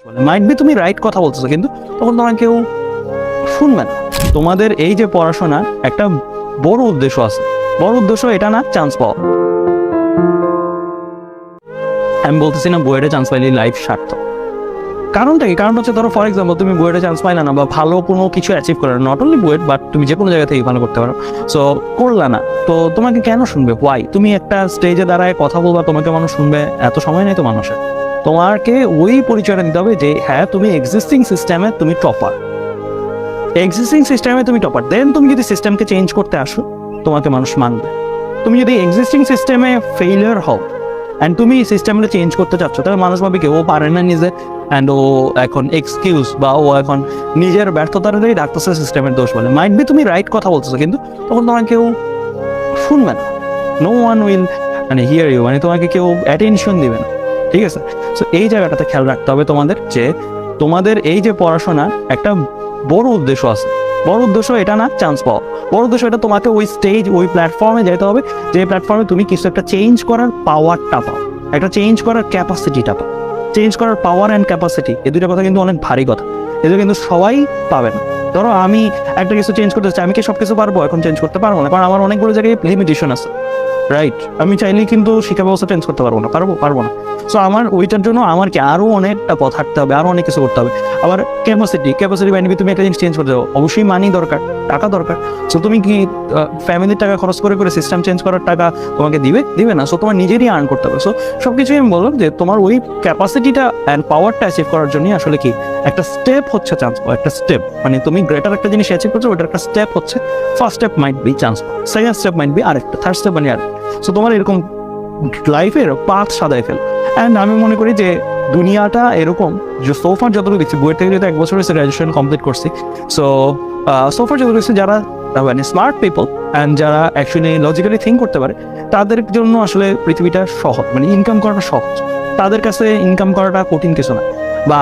Might be তুমি right কথা বলতেছো, কিন্তু তখন তোমার কেউ শুনবে না। তোমাদের এই যে পড়াশোনার একটা বড় উদ্দেশ্য আছে, বড় উদ্দেশ্য এটা না চান্স পাওয়া। আমি বলতেছি না বুয়েটে চান্স পাইলে লাইফ সার্থক। কারণটা কি? কারণ হচ্ছে ধরো ফর এক্সাম্পল তুমি বুয়েটে চান্স পাইলা না বা ভালো কোনো কিছু অ্যাচিভ করে না, নট অনলি বুয়েট বাট তুমি যে কোনো জায়গা থেকে ভালো করতে পারো, সো করলা না, তো তোমাকে কেন শুনবে? ওয়াই? তুমি একটা স্টেজে দাঁড়ায় কথা বলবা, তোমাকে মানুষ শুনবে? এত সময় নেই তো মানুষের। তোমাকে ওই পরিচয়টা দিতে হবে যে হ্যাঁ তুমি এক্সিস্টিং সিস্টেমে তুমি টপার, এক্সিস্টিং সিস্টেমে তুমি টপার। দেন তুমি যদি সিস্টেমকে চেঞ্জ করতে আসো তোমাকে মানুষ মানবে। তুমি যদি এক্সিস্টিং সিস্টেমে ফেইলিয়ার হও অ্যান্ড তুমি সিস্টেমটা চেঞ্জ করতে চাচ্ছ, তাহলে মানুষ ভাবে কি ও পারে না নিজে, অ্যান্ড ও এখন এক্সকিউজ বা ও এখন নিজের ব্যর্থতাটাই ডাকতেছে সিস্টেমের দোষ বলে। মাইট বি তুমি রাইট কথা বলতেছো, কিন্তু তখন তোমাকে কেউ শুনবে না। নো ওয়ান উইল মানে হিয়ার ইউ, মানে তোমাকে কেউ অ্যাটেনশন দিবে না। ঠিক আছে? সো এই জায়গাটাতে খেয়াল রাখতে হবে তোমাদের, যে তোমাদের এই যে পড়াশোনার একটা বড় উদ্দেশ্য আছে। বড় উদ্দেশ্য এটা না চান্স পাওয়া, বড় উদ্দেশ্য এটা তোমাকে ওই স্টেজ ওই প্ল্যাটফর্মে যেতে হবে যে প্ল্যাটফর্মে তুমি কিছু একটা চেঞ্জ করার পাওয়ারটা পাও, একটা চেঞ্জ করার ক্যাপাসিটিটা পাও। চেঞ্জ করার পাওয়ার অ্যান্ড ক্যাপাসিটি এই দুটো কথা কিন্তু অনেক ভারী কথা, এগুলো কিন্তু সবাই পাবে না। ধরো আমি একটা কিছু চেঞ্জ করতে চাই, আমি কি সব কিছু পারবো? এখন চেঞ্জ করতে পারবো না, কারণ আমার অনেকগুলো জায়গায় লিমিটেশন আছে, রাইট? আমি চাইলেই কিন্তু শিক্ষা ব্যবস্থা চেঞ্জ করতে পারবো না, পারবো না। সো আমার ওইটার জন্য আমার কি আরও অনেকটা পথ হাঁটতে হবে, আরও অনেক কিছু করতে হবে। আবার ক্যাপাসিটি মানে তুমি একটা জিনিস চেঞ্জ করতে যাও, অবশ্যই মানি দরকার, টাকা দরকার। সো তুমি কি ফ্যামিলির টাকা খরচ করে করে সিস্টেম চেঞ্জ করার টাকা তোমাকে দিবে না। সো তোমার নিজেরই আর্ন করতে হবে। সো সব কিছুই আমি বললাম যে তোমার ওই ক্যাপাসিটিটা অ্যান্ড পাওয়ারটা অ্যাচিভ করার জন্যই আসলে কি একটা স্টেপ হচ্ছে চান্স পাওয়া। একটা স্টেপ মানে তুমি গ্রেটার একটা জিনিস অ্যাচিভ করছো, ওইটার একটা স্টেপ হচ্ছে, first step might be chance পাওয়া, সেকেন্ড স্টেপ মাইট বি আরেকটা, থার্ড স্টেপ মানে আরেকটা। সো তোমার এরকম লাইফের পাথ সাদায় ফেল। অ্যান্ড আমি মনে করি যে দুনিয়াটা এরকম যে সোফার যতটুকু দেখছি, বইয়ের থেকে যেহেতু 1 বছর হয়েছে গ্রাজুয়েশন কমপ্লিট করছি, সো সোফার যতটুকু দেখছি যারা মানে স্মার্ট পিপল অ্যান্ড যারা অ্যাকচুয়ালি লজিক্যালি থিঙ্ক করতে পারে, তাদের জন্য আসলে পৃথিবীটা সহজ, মানে ইনকাম করাটা সহজ। তাদের কাছে ইনকাম করাটা কঠিন কিছু না, বা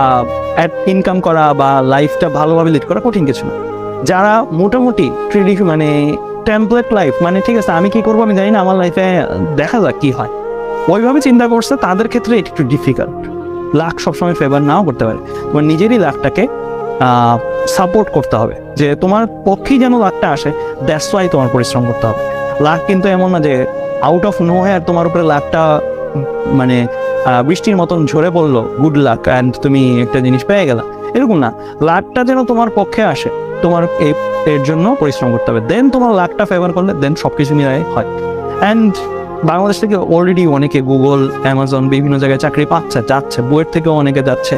ইনকাম করা বা লাইফটা ভালোভাবে লিড করা কঠিন কিছু না। যারা মোটামুটি মানে টেমপ্লেট লাইফ, মানে ঠিক আছে আমি কি করবো আমি জানি না, আমার লাইফে দেখা যাক কি হয়, ওইভাবে চিন্তা করছে, তাদের ক্ষেত্রে এটা একটু ডিফিকাল্ট। লাক সবসময় ফেভার নাও করতে পারে, তোমার নিজেরই লাকটাকে সাপোর্ট করতে হবে, যে তোমার পক্ষেই যেন লাকটা আসে, দ্যাটস ওয়াই তোমার পরিশ্রম করতে হবে। লাক কিন্তু এমন না যে আউট অফ নো আর তোমার উপরে লাকটা মানে বৃষ্টির মতন ঝরে পড়লো, গুড লাক অ্যান্ড তুমি একটা জিনিস পেয়ে গেলা, এরকম না। লাকটা যেন তোমার পক্ষে আসে, তোমার এর জন্য পরিশ্রম করতে হবে। দেন তোমার লাকটা ফেভার করলে দেন সবকিছু মিলে হয়। অ্যান্ড বাংলাদেশ থেকে অলরেডি অনেকে গুগল, অ্যামাজন বিভিন্ন জায়গায় চাকরি যাচ্ছে, বুয়েট থেকেও অনেকে যাচ্ছে,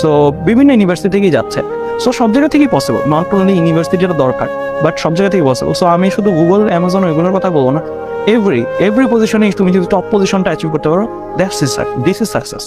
সো বিভিন্ন ইউনিভার্সিটি থেকেই যাচ্ছে। সো সব জায়গা থেকেই পসিবল, নট অনলি ইউনিভার্সিটিটা দরকার, বাট সব জায়গা থেকেই পসিবল। সো আমি শুধু গুগল, অ্যামাজন এগুলোর কথা বলবো না, এভরি পজিশনে তুমি যদি টপ পজিশনটা অ্যাচিভ করতে পারো, দিস ইজ সাকসেস।